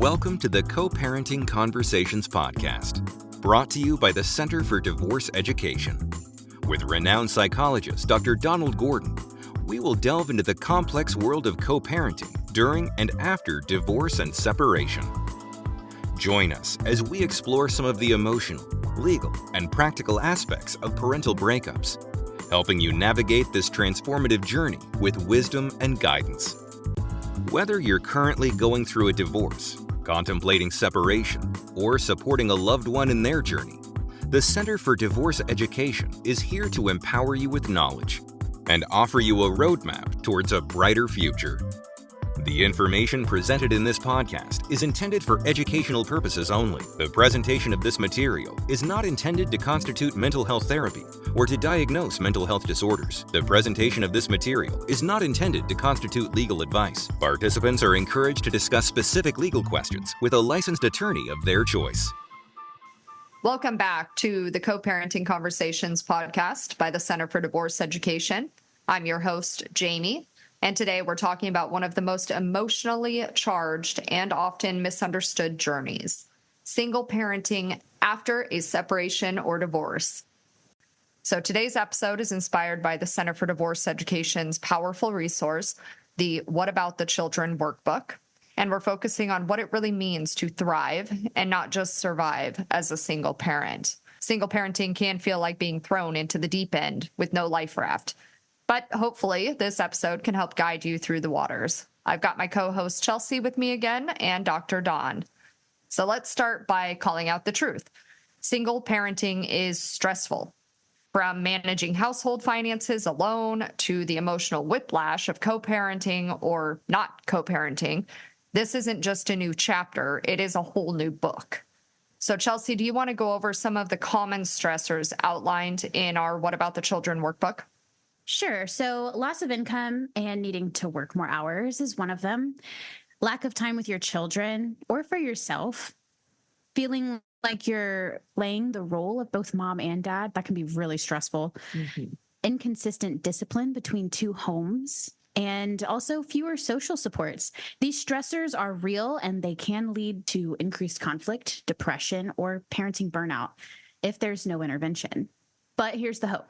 Welcome to the Co-Parenting Conversations podcast, brought to you by the Center for Divorce Education. With renowned psychologist Dr. Donald Gordon, we will delve into the complex world of co-parenting during and after divorce and separation. Join us as we explore some of the emotional, legal, and practical aspects of parental breakups, helping you navigate this transformative journey with wisdom and guidance. Whether you're currently going through a divorce, contemplating separation, or supporting a loved one in their journey, the Center for Divorce Education is here to empower you with knowledge and offer you a roadmap towards a brighter future. The information presented in this podcast is intended for educational purposes only. The presentation of this material is not intended to constitute mental health therapy or to diagnose mental health disorders. The presentation of this material is not intended to constitute legal advice. Participants are encouraged to discuss specific legal questions with a licensed attorney of their choice. Welcome back to the Co-Parenting Conversations podcast by the Center for Divorce Education. I'm your host, Jamie. And today we're talking about one of the most emotionally charged and often misunderstood journeys, single parenting after a separation or divorce. So today's episode is inspired by the Center for Divorce Education's powerful resource, the What About the Children workbook. And we're focusing on what it really means to thrive and not just survive as a single parent. Single parenting can feel like being thrown into the deep end with no life raft. But hopefully this episode can help guide you through the waters. I've got my co-host Chelsea with me again and Dr. Don. So let's start by calling out the truth. Single parenting is stressful. From managing household finances alone to the emotional whiplash of co-parenting or not co-parenting, this isn't just a new chapter, it is a whole new book. So Chelsea, do you want to go over some of the common stressors outlined in our What About the Children workbook? Sure. So loss of income and needing to work more hours is one of them. Lack of time with your children or for yourself. Feeling like you're playing the role of both mom and dad. That can be really stressful. Mm-hmm. Inconsistent discipline between two homes. And also fewer social supports. These stressors are real and they can lead to increased conflict, depression, or parenting burnout if there's no intervention. But here's the hope.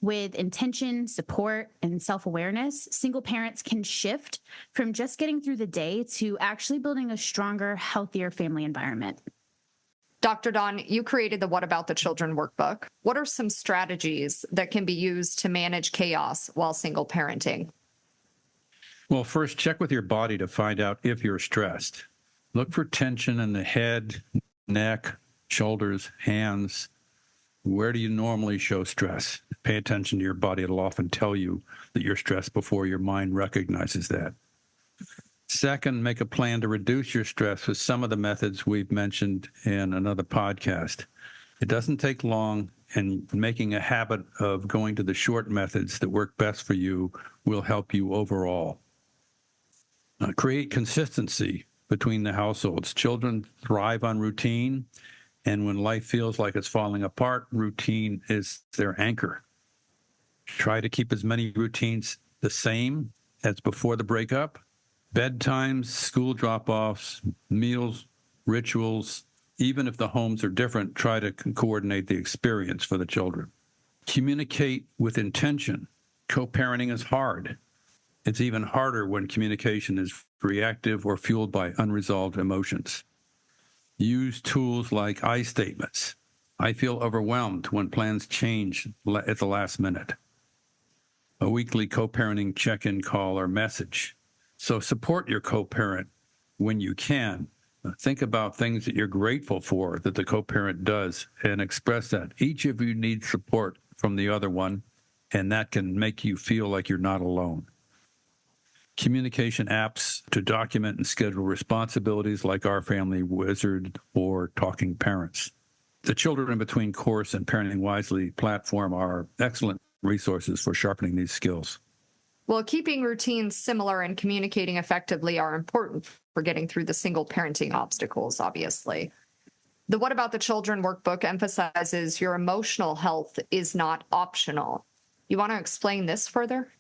With intention, support, and self-awareness, single parents can shift from just getting through the day to actually building a stronger, healthier family environment. Dr. Don, you created the What About the Children workbook. What are some strategies that can be used to manage chaos while single parenting? Well, first, check with your body to find out if you're stressed. Look for tension in the head, neck, shoulders, hands. Where do you normally show stress? Pay attention to your body. It'll often tell you that you're stressed before your mind recognizes that. Second, make a plan to reduce your stress with some of the methods we've mentioned in another podcast. It doesn't take long, and making a habit of going to the short methods that work best for you will help you overall. Create consistency between the households. Children thrive on routine. And when life feels like it's falling apart, routine is their anchor. Try to keep as many routines the same as before the breakup. Bedtimes, school drop-offs, meals, rituals. Even if the homes are different, try to coordinate the experience for the children. Communicate with intention. Co-parenting is hard. It's even harder when communication is reactive or fueled by unresolved emotions. Use tools like I statements. I feel overwhelmed when plans change at the last minute. A weekly co-parenting check-in call or message. So support your co-parent when you can. Think about things that you're grateful for that the co-parent does and express that. Each of you needs support from the other one, and that can make you feel like you're not alone. Communication apps to document and schedule responsibilities like Our Family Wizard or Talking Parents. The Children in Between course and Parenting Wisely platform are excellent resources for sharpening these skills. Well, keeping routines similar and communicating effectively are important for getting through the single parenting obstacles, obviously. The What About the Children workbook emphasizes your emotional health is not optional. You want to explain this further?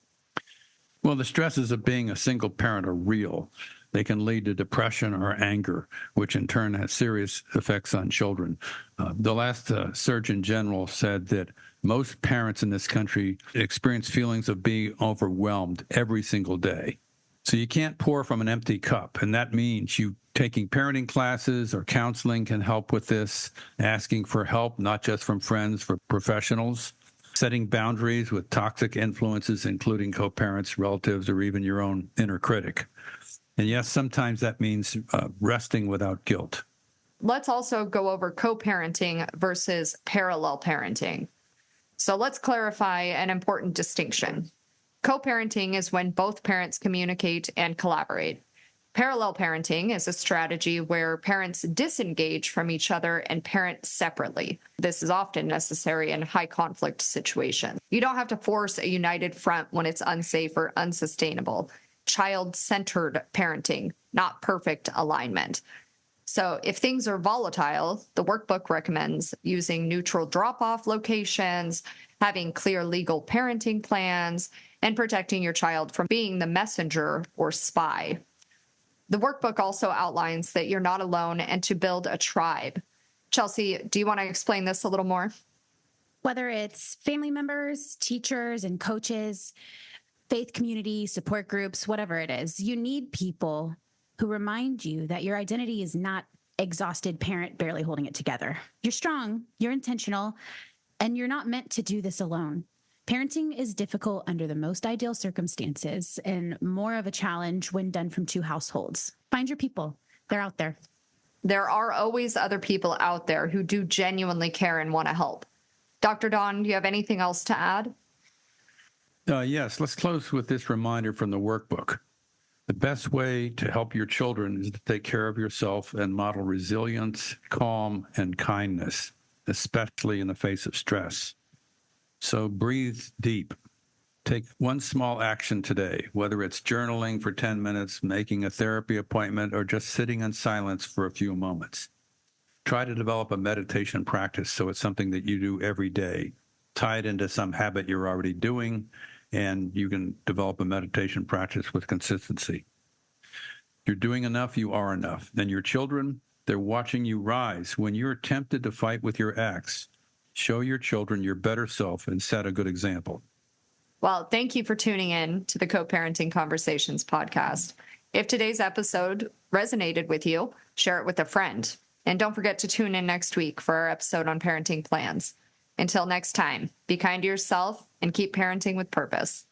Well, the stresses of being a single parent are real. They can lead to depression or anger, which in turn has serious effects on children. The last Surgeon General said that most parents in this country experience feelings of being overwhelmed every single day. So you can't pour from an empty cup, and that means you taking parenting classes or counseling can help with this, asking for help, not just from friends, for professionals, setting boundaries with toxic influences, including co-parents, relatives, or even your own inner critic. And yes, sometimes that means resting without guilt. Let's also go over co-parenting versus parallel parenting. So let's clarify an important distinction. Co-parenting is when both parents communicate and collaborate. Parallel parenting is a strategy where parents disengage from each other and parent separately. This is often necessary in high conflict situations. You don't have to force a united front when it's unsafe or unsustainable. Child-centered parenting, not perfect alignment. So if things are volatile, the workbook recommends using neutral drop-off locations, having clear legal parenting plans, and protecting your child from being the messenger or spy. The workbook also outlines that you're not alone and to build a tribe. Chelsea, do you want to explain this a little more? Whether it's family members, teachers, and coaches, faith community, support groups, whatever it is, you need people who remind you that your identity is not exhausted parent barely holding it together. You're strong, you're intentional, and you're not meant to do this alone. Parenting is difficult under the most ideal circumstances and more of a challenge when done from two households. Find your people. They're out there. There are always other people out there who do genuinely care and want to help. Dr. Don, do you have anything else to add? Yes, let's close with this reminder from the workbook. The best way to help your children is to take care of yourself and model resilience, calm, and kindness, especially in the face of stress. So breathe deep. Take one small action today, whether it's journaling for 10 minutes, making a therapy appointment, or just sitting in silence for a few moments. Try to develop a meditation practice so it's something that you do every day. Tie it into some habit you're already doing, and you can develop a meditation practice with consistency. If you're doing enough, you are enough. And your children, they're watching you rise. When you're tempted to fight with your ex, show your children your better self and set a good example. Well, thank you for tuning in to the Co-Parenting Conversations podcast. If today's episode resonated with you, share it with a friend. And don't forget to tune in next week for our episode on parenting plans. Until next time, be kind to yourself and keep parenting with purpose.